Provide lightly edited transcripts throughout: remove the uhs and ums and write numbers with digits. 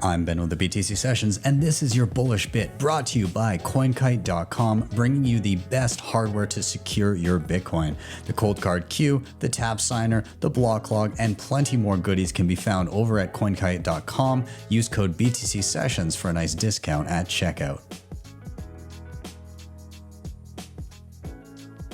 I'm Ben with the BTC Sessions, and this is your bullish bit brought to you by CoinKite.com, bringing you the best hardware to secure your Bitcoin. The Cold Card Q, the Tap Signer, the Block Log, and plenty more goodies can be found over at CoinKite.com. Use code BTC Sessions for a nice discount at checkout.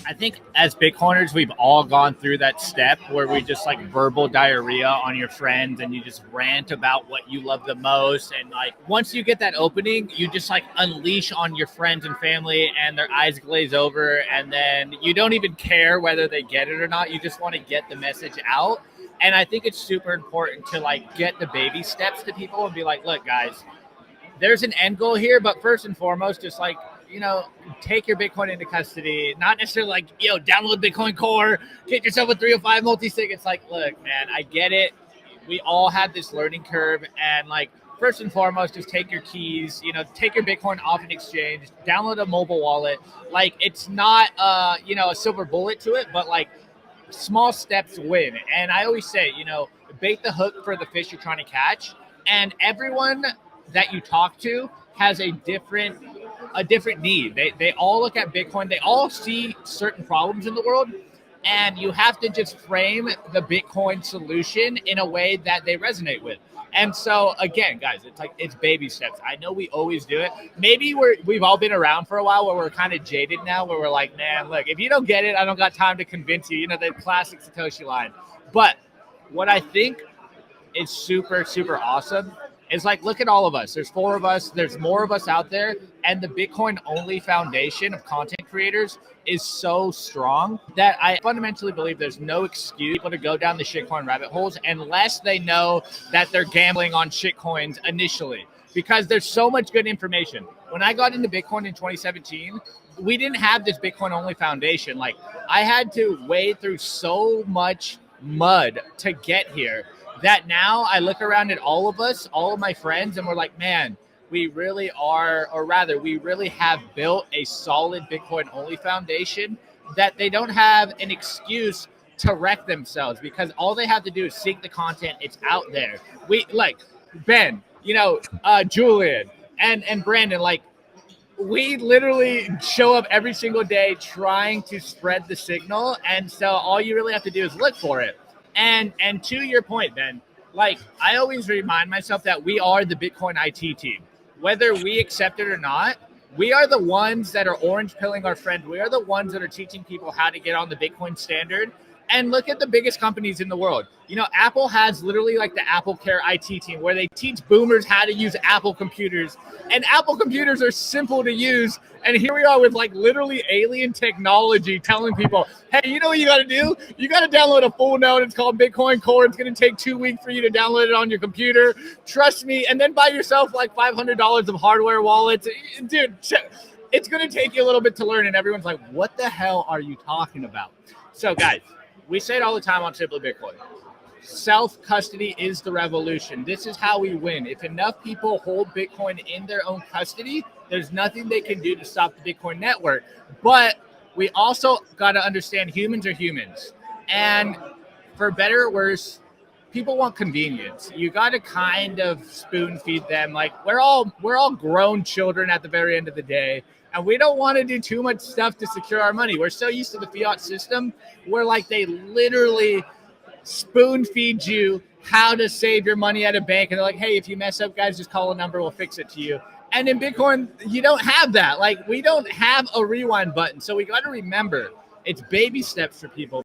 I think as Bitcoiners, we've all gone through that step where we just like verbal diarrhea on your friends and you just rant about what you love the most. And like, once you get that opening, you just like unleash on your friends and family and their eyes glaze over. And then you don't even care whether they get it or not. You just want to get the message out. And I think it's super important to like get the baby steps to people and be like, look, guys, there's an end goal here. But first and foremost, just like, take your Bitcoin into custody, not necessarily like, download Bitcoin Core, get yourself a 305 multisig. It's like, look, man, I get it. We all have this learning curve. And like, first and foremost, just take your keys, take your Bitcoin off an exchange, download a mobile wallet. Like, it's not, a silver bullet to it, but like small steps win. And I always say, bait the hook for the fish you're trying to catch. And everyone that you talk to has a different need. They all look at Bitcoin. They all see certain problems in the world. And you have to just frame the Bitcoin solution in a way that they resonate with. And so, again, guys, it's baby steps. I know we always do it. Maybe we've all been around for a while where we're kind of jaded now, where we're like, man, look, if you don't get it, I don't got time to convince you. The classic Satoshi line. But what I think is super, super awesome is like, look at all of us. There's 4 of us. There's more of us out there. And the Bitcoin only foundation of content creators is so strong that I fundamentally believe there's no excuse for people to go down the shitcoin rabbit holes unless they know that they're gambling on shitcoins initially, because there's so much good information. When I got into Bitcoin in 2017, we didn't have this Bitcoin only foundation. Like, I had to wade through so much mud to get here that now I look around at all of us, all of my friends, and we're like, man, we really are, or rather, we really have built a solid Bitcoin only foundation that they don't have an excuse to wreck themselves, because all they have to do is seek the content. It's out there. We like Ben, Julian and Brandon, like, we literally show up every single day trying to spread the signal. And so all you really have to do is look for it. And to your point, Ben, like, I always remind myself that we are the Bitcoin IT team. Whether we accept it or not, we are the ones that are orange pilling our friends. We are the ones that are teaching people how to get on the Bitcoin standard. And look at the biggest companies in the world. Apple has literally like the Apple Care IT team where they teach boomers how to use Apple computers. And Apple computers are simple to use. And here we are with like literally alien technology telling people, hey, you know what you got to do? You got to download a full node. It's called Bitcoin Core. It's going to take 2 weeks for you to download it on your computer. Trust me. And then buy yourself like $500 of hardware wallets. Dude, it's going to take you a little bit to learn. And everyone's like, what the hell are you talking about? So guys, we say it all the time on Simply Bitcoin. Self-custody is the revolution. This is how we win. If enough people hold Bitcoin in their own custody, there's nothing they can do to stop the Bitcoin network. But we also got to understand humans are humans. And for better or worse, people want convenience. You got to kind of spoon feed them. Like, we're all grown children at the very end of the day. And we don't want to do too much stuff to secure our money. We're so used to the fiat system where like they literally spoon feed you how to save your money at a bank. And they're like, hey, if you mess up, guys, just call a number. We'll fix it to you. And in Bitcoin, you don't have that. Like, we don't have a rewind button. So we got to remember, it's baby steps for people.